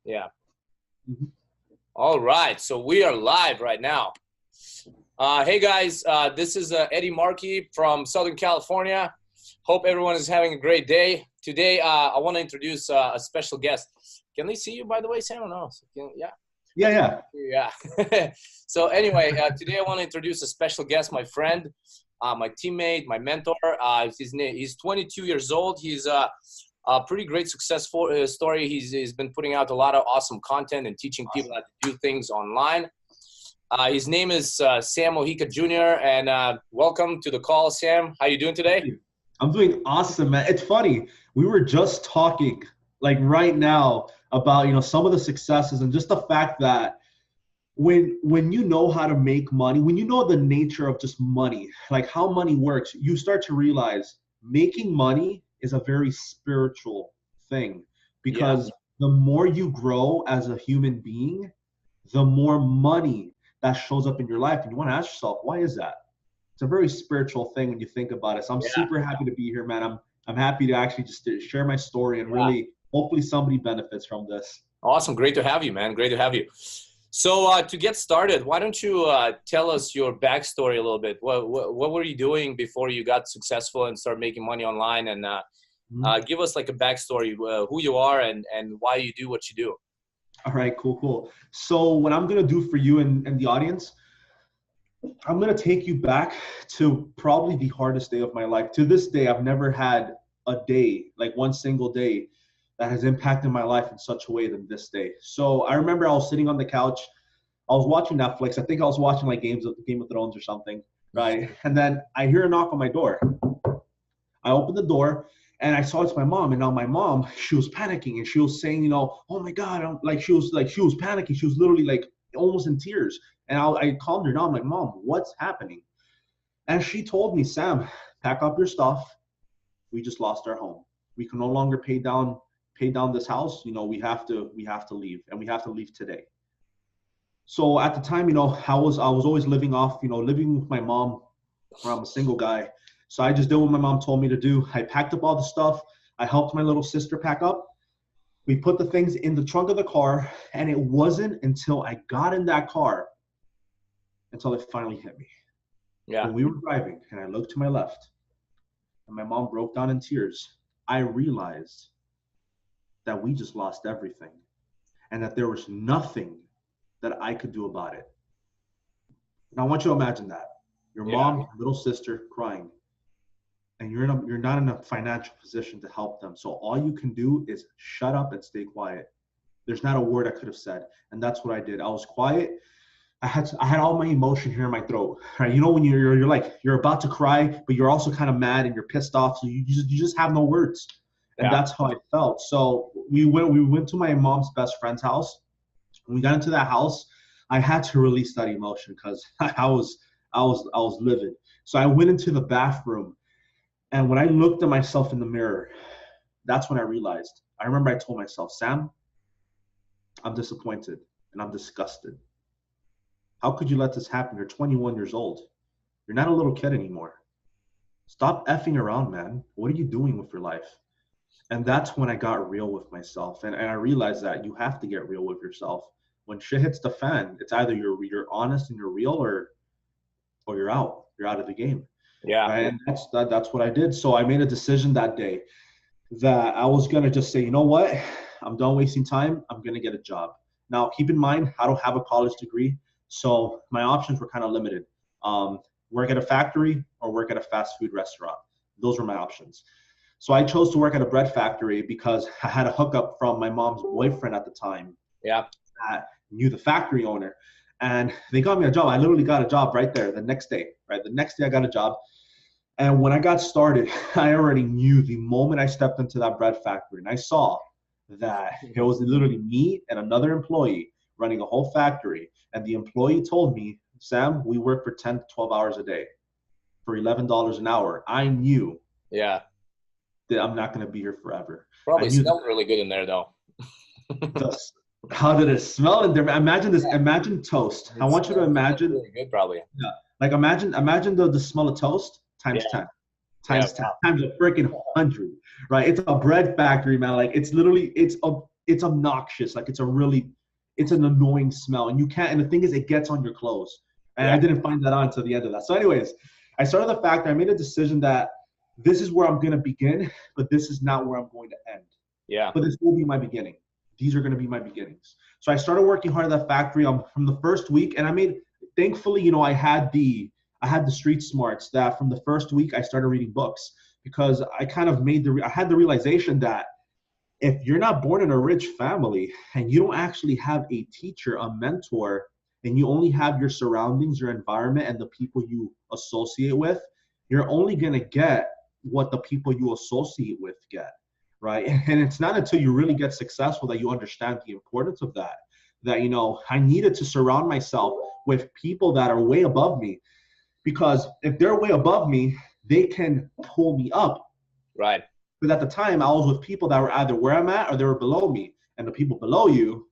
Yeah. Mhm. All right. So we are live right now. Hey guys, this is Eddie Markey from Southern California. Hope everyone is having a great day. Today, I want to introduce a special guest. Can they see you, by the way, Sam? Or no? Yeah. Yeah, yeah. Yeah. So anyway, today I want to introduce a special guest, my friend, my teammate, my mentor. He's 22 years old. He's a pretty great successful story. He's been putting out a lot of awesome content and teaching people how to do things online. His name is Sam Mojica Jr. And welcome to the call, Sam. How you doing today? I'm doing awesome, man. It's funny. We were just talking like right now about, some of the successes and just the fact that when you know how to make money, when you know the nature of just money, like how money works, you start to realize making money is a very spiritual thing because the more you grow as a human being, the more money that shows up in your life. And you want to ask yourself, why is that? It's a very spiritual thing when you think about it. So I'm super happy to be here, man. I'm happy to actually just share my story and really hopefully somebody benefits from this. Awesome. Great to have you, man. Great to have you. So to get started, why don't you tell us your backstory a little bit? What were you doing before you got successful and started making money online? And give us like a backstory, who you are and why you do what you do. All right, cool. So what I'm going to do for you and the audience, I'm going to take you back to probably the hardest day of my life. To this day, I've never had a day, like one single day, that has impacted my life in such a way than this day. So I remember I was sitting on the couch. I was watching Netflix. I think I was watching like Game of Thrones or something, right? And then I hear a knock on my door. I open the door and I saw it's my mom. And now my mom, she was panicking and she was saying, oh my God, she was panicking. She was literally like almost in tears. And I calmed her down. I'm like, Mom, what's happening? And she told me, Sam, pack up your stuff. We just lost our home. We can no longer pay down this house. We have to leave, and we have to leave today. So at the time, I was always living with my mom. I'm a single guy. So I just did what my mom told me to do. I packed up all the stuff. I helped my little sister pack up. We put the things in the trunk of the car, and it wasn't until I got in that car until it finally hit me. Yeah. When we were driving and I looked to my left and my mom broke down in tears, I realized that we just lost everything and that there was nothing that I could do about it. Now I want you to imagine that. Your mom, little sister crying, and you're not in a financial position to help them. So all you can do is shut up and stay quiet. There's not a word I could have said. And that's what I did. I was quiet. I had all my emotion here in my throat, right? When you're about to cry, but you're also kind of mad and you're pissed off. So you just have no words. And that's how I felt. So we went to my mom's best friend's house. When we got into that house, I had to release that emotion because I was livid. So I went into the bathroom, and when I looked at myself in the mirror, that's when I realized. I remember I told myself, Sam, I'm disappointed and I'm disgusted. How could you let this happen? You're 21 years old. You're not a little kid anymore. Stop effing around, man. What are you doing with your life? And that's when I got real with myself. And I realized that you have to get real with yourself. When shit hits the fan, it's either you're honest and you're real or you're out. You're out of the game. Yeah. Right? And that's what I did. So I made a decision that day that I was going to just say, you know what? I'm done wasting time. I'm going to get a job. Now, keep in mind, I don't have a college degree. So my options were kind of limited. Work at a factory or work at a fast food restaurant. Those were my options. So I chose to work at a bread factory because I had a hookup from my mom's boyfriend at the time. Yeah. That knew the factory owner. And they got me a job. I literally got a job right there the next day. Right, the next day I got a job. And when I got started, I already knew the moment I stepped into that bread factory and I saw that it was literally me and another employee running a whole factory. And the employee told me, Sam, we work for 10 to 12 hours a day for $11 an hour. I knew that I'm not going to be here forever. Probably smelled really good in there, though. How did it smell in there? Imagine this. Imagine toast. I want you to imagine. Really good, probably. Yeah. Like imagine the smell of toast times 10. Times 10. Times a freaking 100. Right? It's a bread factory, man. Like it's literally, it's obnoxious. Like it's an annoying smell, and you can't. And the thing is, it gets on your clothes. And I didn't find that out until the end of that. So, anyways, I started the fact that I made a decision that this is where I'm gonna begin, but this is not where I'm going to end. Yeah. But this will be my beginning. These are gonna be my beginnings. So I started working hard at that factory from the first week, and I made. Thankfully, you know, I had the street smarts that from the first week I started reading books, because I kind of I had the realization that if you're not born in a rich family and you don't actually have a teacher, a mentor, and you only have your surroundings, your environment, and the people you associate with, you're only going to get what the people you associate with get, right? And it's not until you really get successful that you understand the importance of that, you know, I needed to surround myself with people that are way above me, because if they're way above me, they can pull me up. Right. Because at the time, I was with people that were either where I'm at or they were below me. And the people below you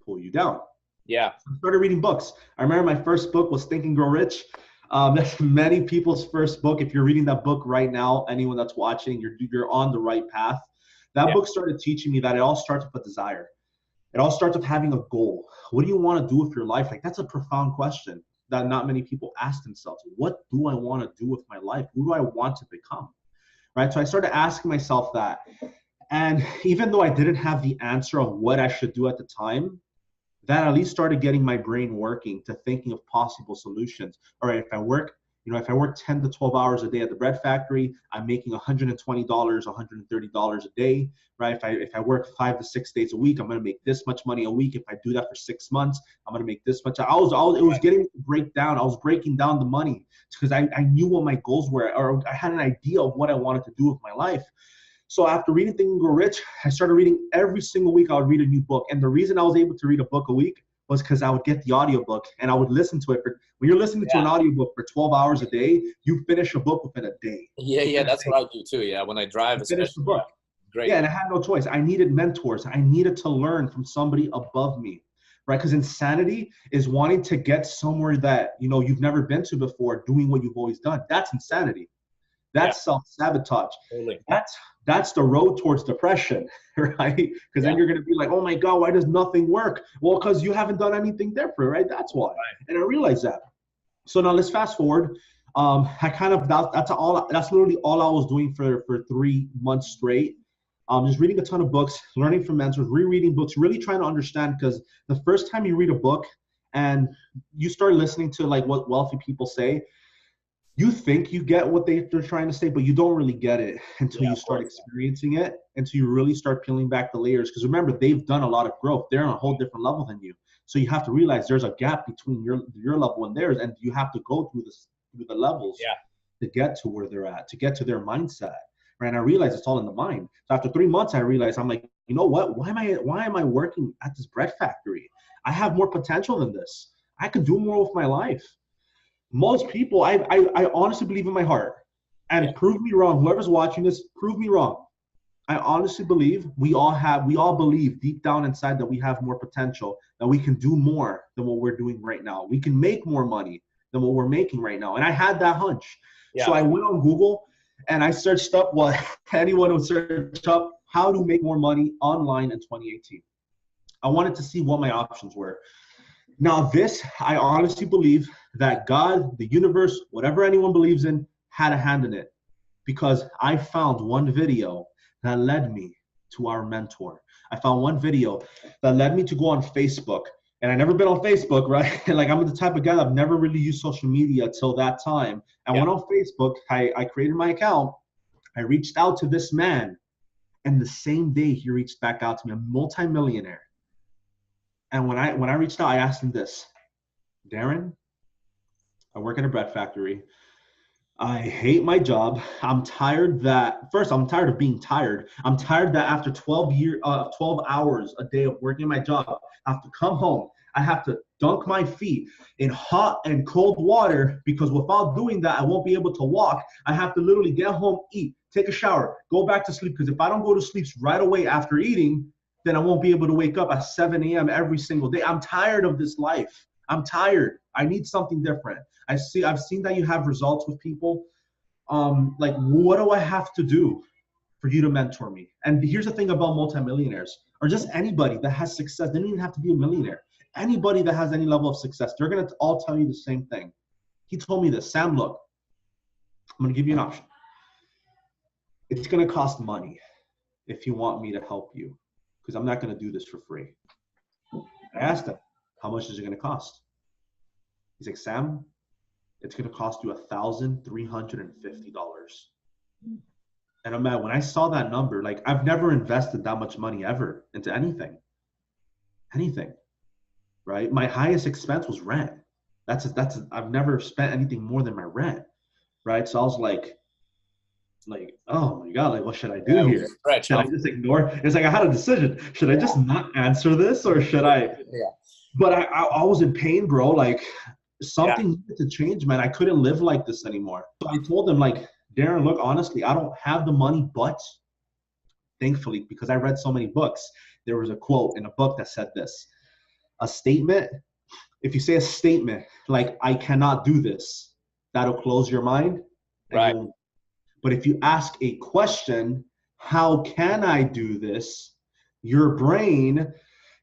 pull you down. Yeah. I started reading books. I remember my first book was Think and Grow Rich. That's many people's first book. If you're reading that book right now, anyone that's watching, you're on the right path. That book started teaching me that it all starts with a desire. It all starts with having a goal. What do you want to do with your life? Like, that's a profound question that not many people ask themselves. What do I want to do with my life? Who do I want to become? Right? So I started asking myself that. And even though I didn't have the answer of what I should do at the time, that at least started getting my brain working to thinking of possible solutions. All right, if I work 10 to 12 hours a day at the bread factory, I'm making $120, $130 a day, right? If I work 5 to 6 days a week, I'm going to make this much money a week. If I do that for 6 months, I'm going to make this much. It was getting to break down. I was breaking down the money because I knew what my goals were, or I had an idea of what I wanted to do with my life. So after reading Think and Grow Rich, I started reading every single week. I would read a new book. And the reason I was able to read a book a week was because I would get the audiobook and I would listen to it. When you're listening to an audiobook for 12 hours a day, you finish a book within a day. Yeah, that's what I do too. Yeah, when I drive, finish the book. Great. Yeah, and I had no choice. I needed mentors. I needed to learn from somebody above me, right? Because insanity is wanting to get somewhere that, you know, you've never been to before, doing what you've always done. That's insanity. That's self-sabotage. Totally. That's the road towards depression, right? Because then you're going to be like, oh my God, why does nothing work? Well, because you haven't done anything different, right? That's why. Right. And I realized that. So now let's fast forward. That's literally all I was doing for 3 months straight. Just reading a ton of books, learning from mentors, rereading books, really trying to understand, because the first time you read a book and you start listening to like what wealthy people say, you think you get what they're trying to say, but you don't really get it until you start experiencing it, until you really start peeling back the layers. Because remember, they've done a lot of growth. They're on a whole different level than you. So you have to realize there's a gap between your level and theirs, and you have to go through the levels to get to where they're at, to get to their mindset. Right? And I realized it's all in the mind. So after 3 months, I realized, I'm like, you know what? Why am I working at this bread factory? I have more potential than this. I can do more with my life. Most people, I honestly believe in my heart, and prove me wrong. Whoever's watching this, prove me wrong. I honestly believe we all believe deep down inside that we have more potential, that we can do more than what we're doing right now. We can make more money than what we're making right now. And I had that hunch. So I went on Google and I searched up what anyone would search up, how to make more money online in 2018. I wanted to see what my options were. Now this, I honestly believe that God, the universe, whatever anyone believes in, had a hand in it, because I found one video that led me to our mentor. I found one video that led me to go on Facebook, and I never been on Facebook, right? Like, I'm the type of guy that I've never really used social media till that time. I went on Facebook, I created my account, I reached out to this man, and the same day he reached back out to me, a multimillionaire. And when I reached out, I asked him this: Darren, I work at a bread factory. I hate my job. I'm tired of being tired. I'm tired that after 12 hours a day of working at my job, I have to come home. I have to dunk my feet in hot and cold water, because without doing that, I won't be able to walk. I have to literally get home, eat, take a shower, go back to sleep. Because if I don't go to sleep right away after eating, then I won't be able to wake up at 7 a.m. every single day. I'm tired of this life. I'm tired. I need something different. I've seen that you have results with people. Like, what do I have to do for you to mentor me? And here's the thing about multimillionaires. or just anybody that has success, they don't even have to be a millionaire. Anybody that has any level of success, they're going to all tell you the same thing. He told me this, Sam, look, I'm going to give you an option. It's going to cost money if you want me to help you, because I'm not going to do this for free. I asked him, how much is it going to cost? He's like, Sam, it's going to cost you $1,350. And I'm mad. When I saw that number, like, I've never invested that much money ever into anything, right? My highest expense was rent. I've never spent anything more than my rent, right? So I was like, oh my God, like, what should I do here? Should I just ignore? It's like I had a decision. Should I just not answer this, or should I? Yeah. But I was in pain, bro. Like, something needed to change, man. I couldn't live like this anymore. So I told him, like, Darren, look, honestly, I don't have the money, but thankfully, because I read so many books, there was a quote in a book that said this: a statement, if you say a statement like, I cannot do this, that'll close your mind. Right. But if you ask a question, how can I do this? Your brain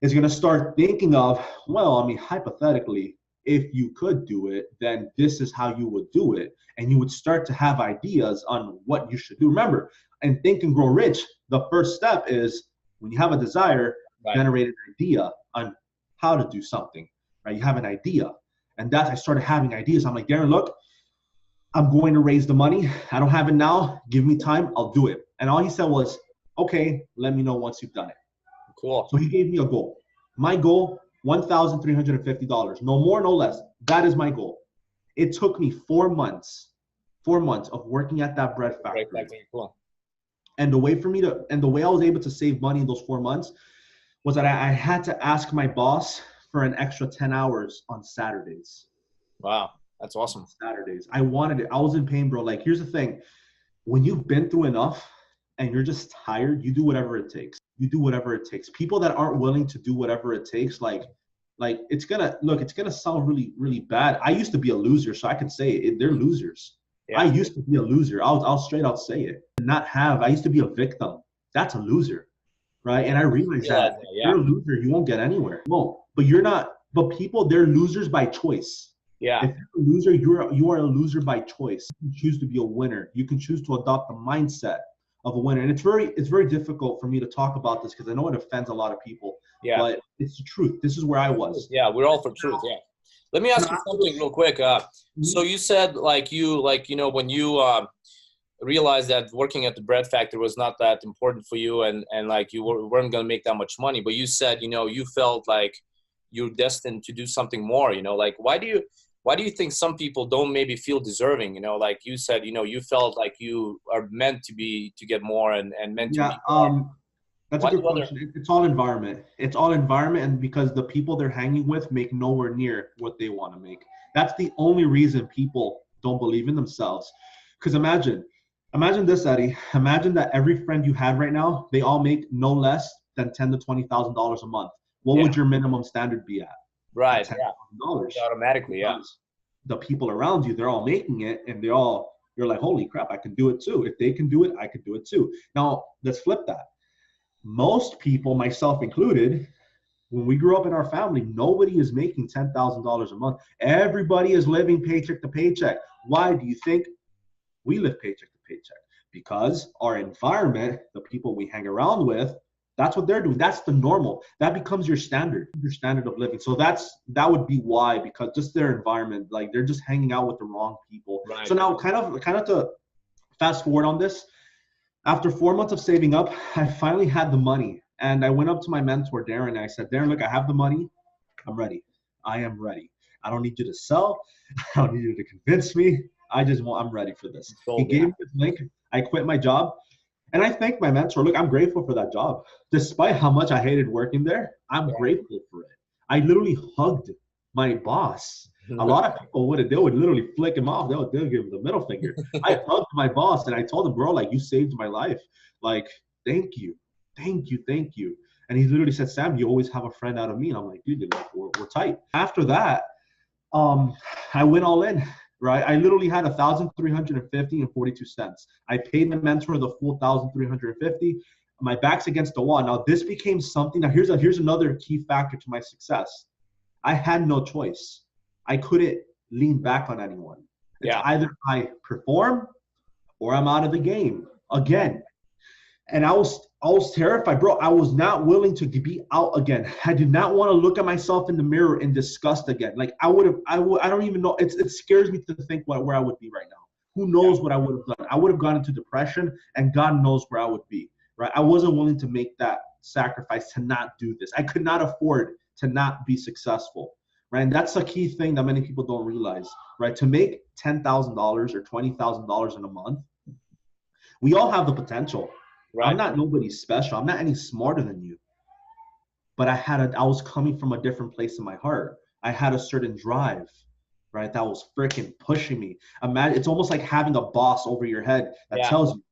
is going to start thinking of, well, I mean, hypothetically, if you could do it, then this is how you would do it. And you would start to have ideas on what you should do. Remember, in Think and Grow Rich, the first step is, when you have a desire, generate an idea on how to do something, right? You have an idea. And I started having ideas. I'm like, Darren, look, I'm going to raise the money. I don't have it now. Give me time. I'll do it. And all he said was, okay, let me know once you've done it. Cool. So he gave me a goal. My goal, $1,350. No more, no less. That is my goal. It took me 4 months of working at that bread factory. Cool. And the way I was able to save money in those 4 months was that I had to ask my boss for an extra 10 hours on Saturdays. Wow. That's awesome. Saturdays. I wanted it. I was in pain, bro. Like, here's the thing. When you've been through enough and you're just tired, you do whatever it takes. You do whatever it takes. People that aren't willing to do whatever it takes, like it's gonna sound really, really bad. I used to be a loser, so I can say it. They're losers. Yeah. I used to be a loser. I'll straight out say it. I used to be a victim. That's a loser, right? And I realized that if you're a loser, you won't get anywhere. You won't. But you're not. But people, they're losers by choice. Yeah. If you're a loser, you are a loser by choice. You can choose to be a winner. You can choose to adopt the mindset of a winner. And it's very difficult for me to talk about this because I know it offends a lot of people. Yeah. But it's the truth. This is where I was. Yeah, we're all for truth. Yeah. Let me ask you something real quick. So you said when you realized that working at the bread factory was not that important for you, and like you weren't gonna make that much money, but you said you felt like you're destined to do something more. Like why do you think some people don't maybe feel deserving? Like you said, you felt like you are meant to get more and meant to be more. That's a good question. It's all environment. It's all environment, and because the people they're hanging with make nowhere near what they want to make. That's the only reason people don't believe in themselves. Because imagine this, Eddie. Imagine that every friend you had right now, they all make no less than $10,000 to $20,000 a month. What would your minimum standard be at? Right. $10,000. Automatically, yeah. The people around you, they're all making it, and you're like, holy crap, I can do it too. If they can do it, I can do it too. Now, let's flip that. Most people, myself included, when we grew up in our family, nobody is making $10,000 a month. Everybody is living paycheck to paycheck. Why do you think we live paycheck to paycheck? Because our environment, the people we hang around with, that's what they're doing. That's the normal. That becomes your standard of living. So that would be why, because just their environment, like they're just hanging out with the wrong people. Right. So now kind of to fast forward on this, after 4 months of saving up, I finally had the money. And I went up to my mentor, Darren, and I said, Darren, look, I have the money. I'm ready. I am ready. I don't need you to sell. I don't need you to convince me. I'm ready for this. He gave me this link. I quit my job. And I thanked my mentor. Look, I'm grateful for that job. Despite how much I hated working there, I'm grateful for it. I literally hugged my boss. A lot of people they would literally flick him off. They'll give him the middle finger. I hugged my boss and I told him, bro, like, you saved my life. Like, thank you. And he literally said, Sam, you always have a friend out of me. And I'm like, dude, we're tight. After that, I went all in, right? I literally had $1,350.42. I paid my mentor the full $1,350. my back's against the wall. Now this became something. Now here's another key factor to my success. I had no choice. I couldn't lean back on anyone. It's either I perform or I'm out of the game again. And I was terrified, bro. I was not willing to be out again. I did not want to look at myself in the mirror in disgust again. Like I don't even know. It scares me to think where I would be right now. Who knows what I would have done? I would have gone into depression, and God knows where I would be, right? I wasn't willing to make that sacrifice to not do this. I could not afford to not be successful, right? And that's a key thing that many people don't realize, right? To make $10,000 or $20,000 in a month, we all have the potential. Right. I'm not nobody special. I'm not any smarter than you. But I was coming from a different place in my heart. I had a certain drive, right? That was freaking pushing me. Imagine, it's almost like having a boss over your head that tells you,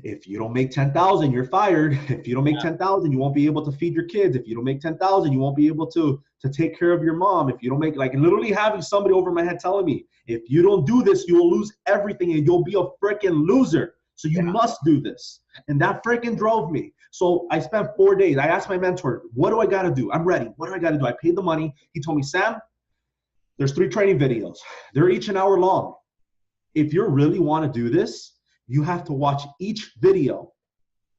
if you don't make 10,000, you're fired. If you don't make 10,000, you won't be able to feed your kids. If you don't make 10,000, you won't be able to take care of your mom. If you don't make, like literally having somebody over my head telling me, if you don't do this, you will lose everything and you'll be a freaking loser. So you must do this. And that freaking drove me. So I spent 4 days. I asked my mentor, what do I got to do? I'm ready. What do I got to do? I paid the money. He told me, Sam, there's 3 training videos. They're each an hour long. If you really want to do this, you have to watch each video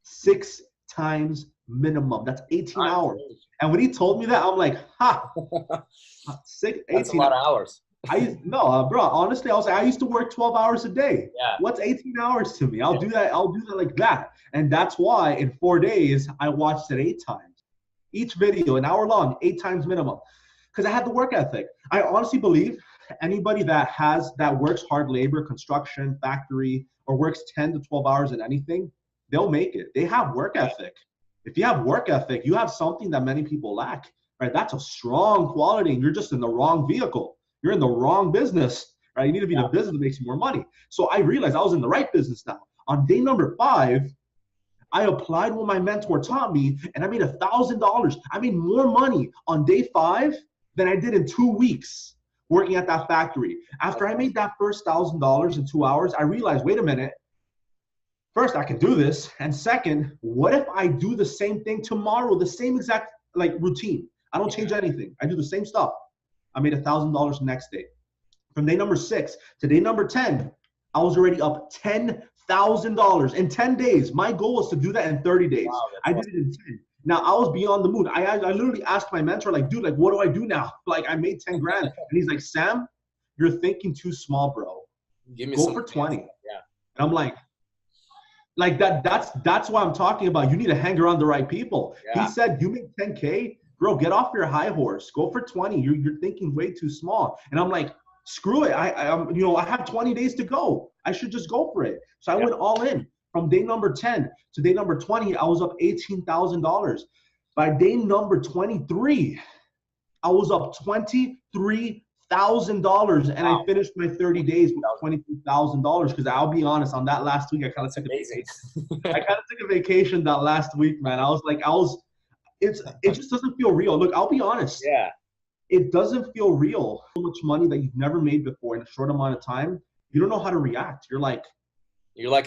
6 times minimum. That's 18 hours. And when he told me that, I'm like, ha, 18 That's a lot of hours. Bro, honestly, I used to work 12 hours a day. Yeah. What's 18 hours to me? I'll do that like that. And that's why in 4 days, I watched it 8 times. Each video, an hour long, 8 times minimum. Because I had the work ethic. I honestly believe anybody that works hard labor, construction, factory, or works 10 to 12 hours in anything, they'll make it. They have work ethic. If you have work ethic, you have something that many people lack, right? That's a strong quality, and you're just in the wrong vehicle. You're in the wrong business, right? You need to be in a business that makes you more money. So I realized I was in the right business now. On day number 5, I applied what my mentor taught me, and I made $1,000. I made more money on day 5 than I did in 2 weeks working at that factory. After I made that first $1,000 in 2 hours, I realized, wait a minute. First, I can do this. And second, what if I do the same thing tomorrow, the same exact routine? I don't change anything. I do the same stuff. I made $1,000 the next day. From day number 6 to day number 10, I was already up $10,000 in 10 days. My goal was to do that in 30 days. Wow, I did it in 10. Now I was beyond the moon. I literally asked my mentor, like, dude, like, what do I do now? Like, I made 10 grand. And he's like, Sam, you're thinking too small, bro. Give me Go for 20. Yeah. And I'm like that's why I'm talking about. You need to hang around the right people. Yeah. He said, you make 10K. Bro, get off your high horse. Go for 20. You're thinking way too small. And I'm like, screw it. I have 20 days to go. I should just go for it. So I went all in. From day number 10 to day number 20, I was up $18,000. By day number 23, I was up $23,000, and I finished my 30 days with $23,000. Because I'll be honest, on that last week, I kind of took a vacation that last week, man. It just doesn't feel real. Look, I'll be honest. Yeah. It doesn't feel real. So much money that you've never made before in a short amount of time. You don't know how to react. You're like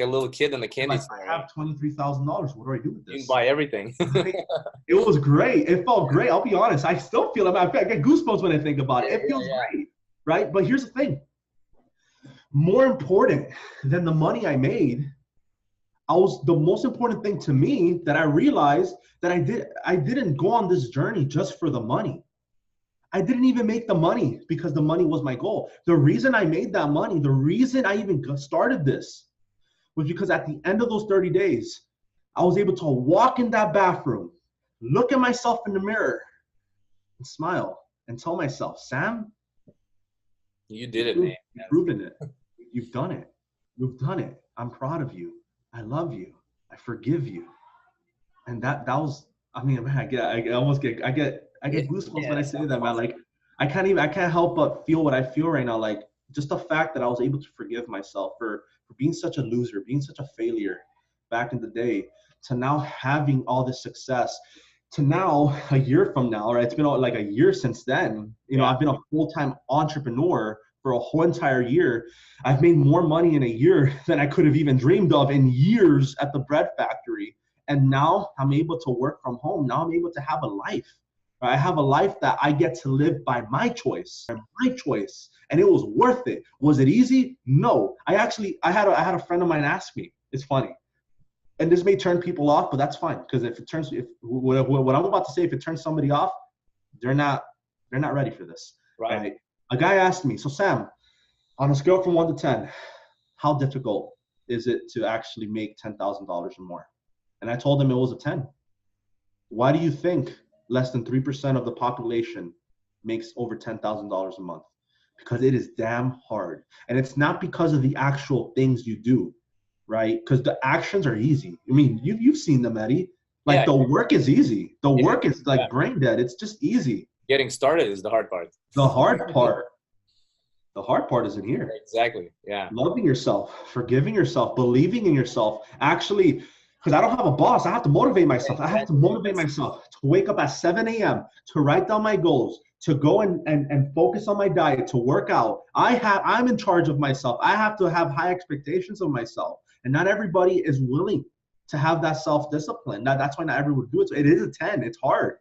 a little kid in the candy store. I have $23,000. What do I do with this? You can buy everything. It was great. It felt great. I'll be honest. I still feel it. I get goosebumps when I think about it. It feels great, right? But here's the thing. More important than the money I made, the most important thing to me that I realized that I didn't go on this journey just for the money. I didn't even make the money because the money was my goal. The reason I made that money, the reason I even started this was because at the end of those 30 days, I was able to walk in that bathroom, look at myself in the mirror, and smile and tell myself, Sam, you did it, man. You've proven it. You've done it. You've done it. I'm proud of you. I love you. I forgive you. And that was, I mean, I get goosebumps when I say that, man. Like, I can't help but feel what I feel right now. Like, just the fact that I was able to forgive myself for being such a loser, being such a failure back in the day, to now having all this success, to now a year from now, right? It's been like a year since then. I've been a full-time entrepreneur for a whole entire year. I've made more money in a year than I could have even dreamed of in years at the bread factory. And now I'm able to work from home. Now I'm able to have a life. Right? I have a life that I get to live by my choice, and it was worth it. Was it easy? No. I had a friend of mine ask me. It's funny, and this may turn people off, but that's fine, because if what I'm about to say, if it turns somebody off, they're not ready for this. Right? A guy asked me, so Sam, on a scale from 1 to 10, how difficult is it to actually make $10,000 or more? And I told him it was a 10. Why do you think less than 3% of the population makes over $10,000 a month? Because it is damn hard. And it's not because of the actual things you do, right? Because the actions are easy. I mean, you've seen them, Eddie. Like, the work is easy. The work is like brain dead. It's just easy. Getting started is the hard part. The hard part is in here. Exactly. Yeah. Loving yourself, forgiving yourself, believing in yourself. Actually, because I don't have a boss, I have to motivate myself. I have to motivate myself to wake up at 7 a.m., to write down my goals, to go and focus on my diet, to work out. I'm in charge of myself. I have to have high expectations of myself. And not everybody is willing to have that self-discipline. That's why not everyone would do it. So it is a 10. It's hard.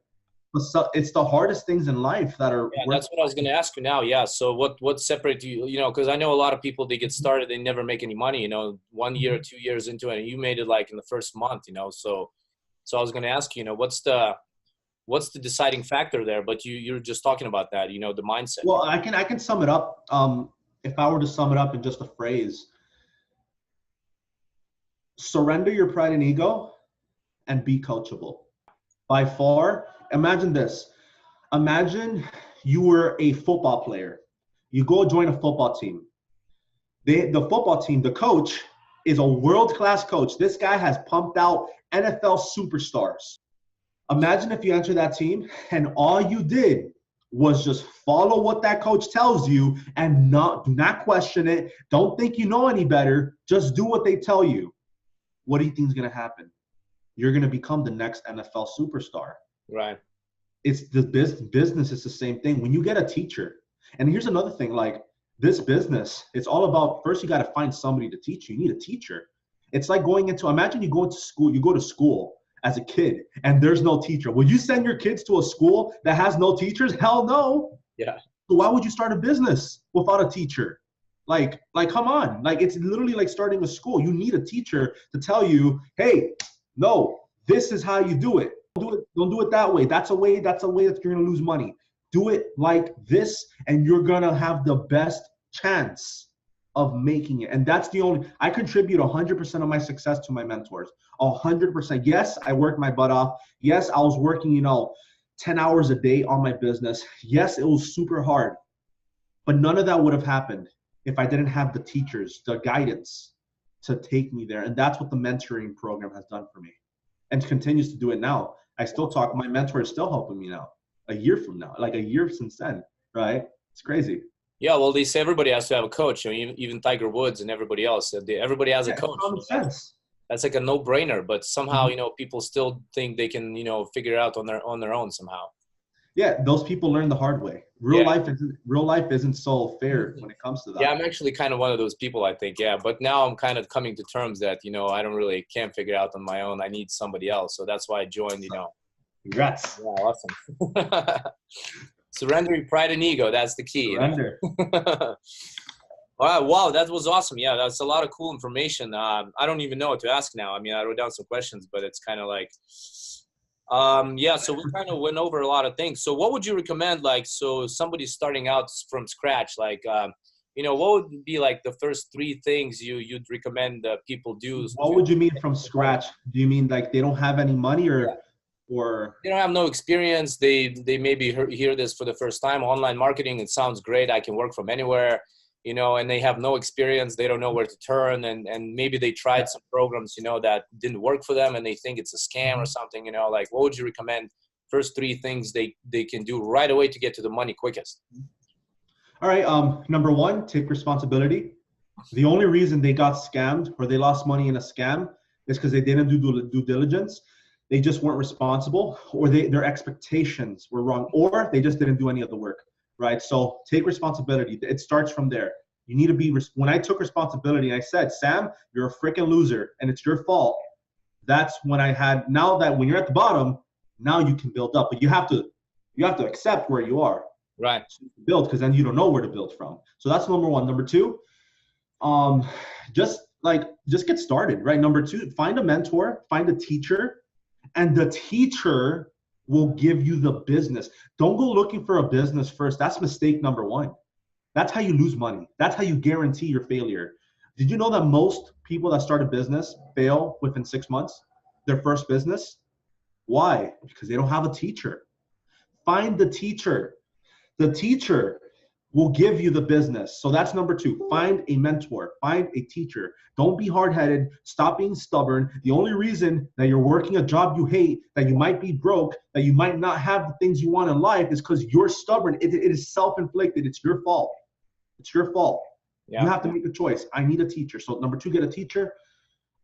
It's the hardest things in life that are. Yeah, that's what I was going to ask you now. Yeah. So what separates you? You know, because I know a lot of people, they get started, they never make any money. You know, 1 year, 2 years into it, and you made it like in the first month. You know, so I was going to ask you, what's the deciding factor there? But you're just talking about that. You know, the mindset. Well, I can sum it up. If I were to sum it up in just a phrase, surrender your pride and ego, and be coachable. By far. Imagine this. Imagine you were a football player. You go join a football team. The football team, the coach is a world-class coach. This guy has pumped out NFL superstars. Imagine if you enter that team and all you did was just follow what that coach tells you and do not question it. Don't think you know any better. Just do what they tell you. What do you think is going to happen? You're going to become the next NFL superstar. Right. It's the business is the same thing. When you get a teacher, and here's another thing, like this business, it's all about, first you got to find somebody to teach you. You need a teacher. It's like imagine you go to school as a kid and there's no teacher. Will you send your kids to a school that has no teachers? Hell no. Yeah. So why would you start a business without a teacher? Like, come on. Like, it's literally like starting a school. You need a teacher to tell you, hey, no, this is how you do it. Don't do it that way. That's a way that you're gonna lose money. Do it like this, and you're gonna have the best chance of making it. And that's I contribute 100% of my success to my mentors. 100%. Yes, I worked my butt off. Yes, I was working, 10 hours a day on my business. Yes, it was super hard. But none of that would have happened if I didn't have the teachers, the guidance to take me there. And that's what the mentoring program has done for me, and continues to do it now. I still talk. My mentor is still helping me now, a year from now, like a year since then, right? It's crazy. Yeah, well, they say everybody has to have a coach. I mean, even Tiger Woods and everybody else. Everybody has a coach. Common sense. That's like a no-brainer. But somehow, people still think they can, figure it out on their own somehow. Yeah, those people learn the hard way. Real life isn't so fair when it comes to that. Yeah, I'm actually kind of one of those people, I think. Yeah, but now I'm kind of coming to terms that I can't figure it out on my own. I need somebody else. So that's why I joined. Congrats. Yeah, awesome. Surrender your pride and ego. That's the key. Surrender. All right. Wow, that was awesome. Yeah, that's a lot of cool information. I don't even know what to ask now. I mean, I wrote down some questions, but it's kind of like. So we kind of went over a lot of things. So what would you recommend, so somebody's starting out from scratch, what would be like the first 3 things you'd recommend people do? What would you mean from scratch? Do you mean like they don't have any money or they don't have no experience? They maybe hear this for the first time. Online marketing, it sounds great. I can work from anywhere. And they have no experience. They don't know where to turn. And maybe they tried some programs, that didn't work for them and they think it's a scam or something, what would you recommend? First 3 things they can do right away to get to the money quickest. All right. Number 1, take responsibility. The only reason they got scammed or they lost money in a scam is because they didn't do due diligence. They just weren't responsible, or their expectations were wrong, or they just didn't do any of the work. Right? So take responsibility. It starts from there. You need to be, when I took responsibility, I said, Sam, you're a freaking loser and it's your fault that's when I had, now that when you're at the bottom, now you can build up, but you have to accept where you are. Right. So build, because then you don't know where to build from. So that's number one. Number two, just get started, right? Number two, find a mentor, find a teacher, and the teacher will give you the business. Don't go looking for a business first. That's mistake number one. That's how you lose money. That's how you guarantee your failure. Did you know that most people that start a business fail within 6 months, their first business? Why? Because they don't have a teacher. Find the teacher. The teacher will give you the business. So that's number two. Find a mentor. Find a teacher. Don't be hard-headed. Stop being stubborn. The only reason that you're working a job you hate, that you might be broke, that you might not have the things you want in life is because you're stubborn. It is self-inflicted. It's your fault. It's your fault. Yeah. You have to make a choice. I need a teacher. So number two, get a teacher.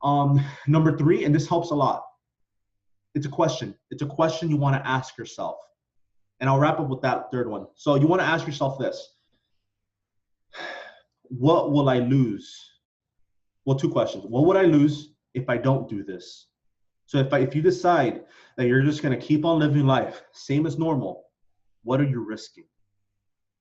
Number three, and this helps a lot. It's a question. It's a question you want to ask yourself. And I'll wrap up with that third one. So you want to ask yourself this. What will I lose? Well, two questions. What would I lose if I don't do this? So if you decide that you're just going to keep on living life, same as normal, what are you risking?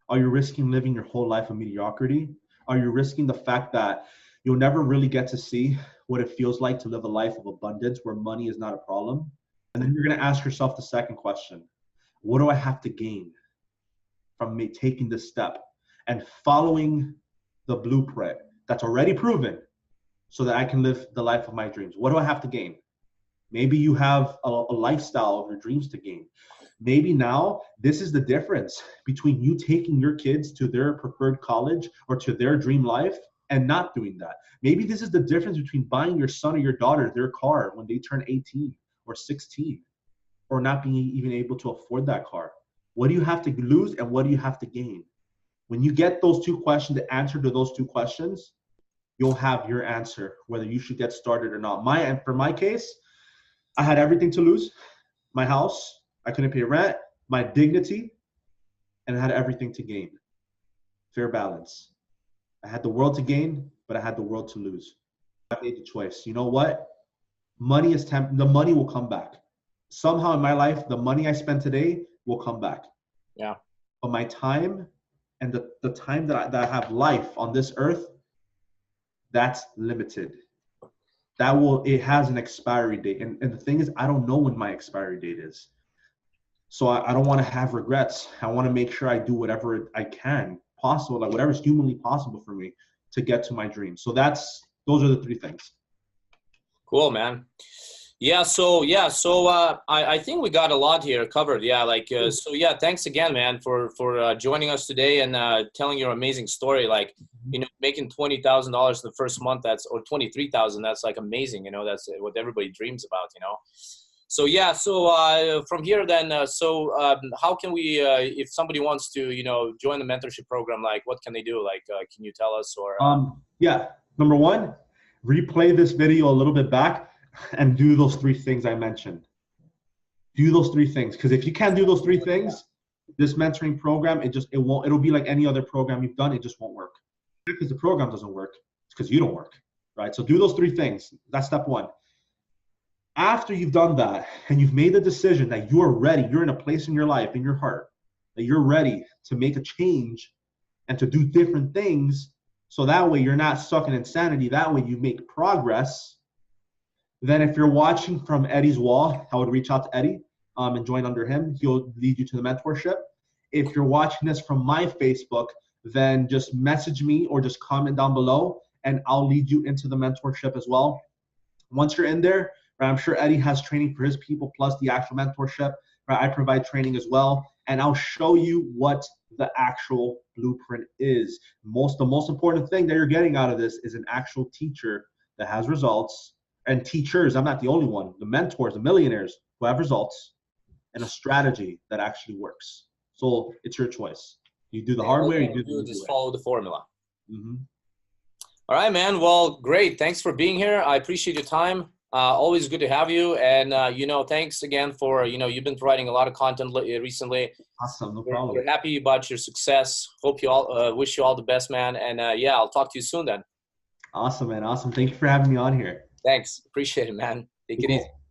Are you risking living your whole life of mediocrity? Are you risking the fact that you'll never really get to see what it feels like to live a life of abundance where money is not a problem? And then you're going to ask yourself the second question. What do I have to gain from me taking this step and following the blueprint that's already proven so that I can live the life of my dreams? What do I have to gain? Maybe you have a lifestyle of your dreams to gain. Maybe now this is the difference between you taking your kids to their preferred college or to their dream life and not doing that. Maybe this is the difference between buying your son or your daughter their car when they turn 18 or 16 or not being even able to afford that car. What do you have to lose and what do you have to gain? When you get those two questions, the answer to those two questions, you'll have your answer, whether you should get started or not. For my case, I had everything to lose. My house, I couldn't pay rent, my dignity, and I had everything to gain. Fair balance. I had the world to gain, but I had the world to lose. I made the choice. You know what? Money is the money will come back. Somehow in my life, the money I spend today will come back. Yeah. But my time and the time that I have life on this earth, that's limited. It has an expiry date. And the thing is, I don't know when my expiry date is. So I don't want to have regrets. I want to make sure I do whatever I can possible, like whatever is humanly possible for me to get to my dream. So those are the three things. Cool, man. I think we got a lot here covered. Thanks again, man, for joining us today and telling your amazing story. Like, making $20,000 the first month, or $23,000, that's like amazing. That's what everybody dreams about. From here then, how can we, if somebody wants to, join the mentorship program, like what can they do? Like, can you tell us or? Number one, replay this video a little bit back and do those three things I mentioned. Do those three things. Because if you can't do those three things, this mentoring program, it'll be like any other program you've done. It just won't work. Because the program doesn't work. It's because you don't work, right? So do those three things. That's step one. After you've done that and you've made the decision that you're ready, you're in a place in your life, in your heart, that you're ready to make a change and to do different things, so that way you're not stuck in insanity, that way you make progress. Then if you're watching from Eddie's wall, I would reach out to Eddie and join under him. He'll lead you to the mentorship. If you're watching this from my Facebook, then just message me or just comment down below and I'll lead you into the mentorship as well. Once you're in there, right, I'm sure Eddie has training for his people plus the actual mentorship. Right, I provide training as well, and I'll show you what the actual blueprint is. The most important thing that you're getting out of this is an actual teacher that has results, and teachers, I'm not the only one, the mentors, the millionaires who have results, and a strategy that actually works. So it's your choice. You do the hard way, or you just follow the formula. Mm-hmm. All right, man. Well, great. Thanks for being here. I appreciate your time. Always good to have you. And, thanks again for, you've been providing a lot of content recently. Awesome. No problem. We're happy about your success. Hope you all, wish you all the best, man. And I'll talk to you soon then. Awesome, man. Awesome. Thank you for having me on here. Thanks. Appreciate it, man. Take it easy.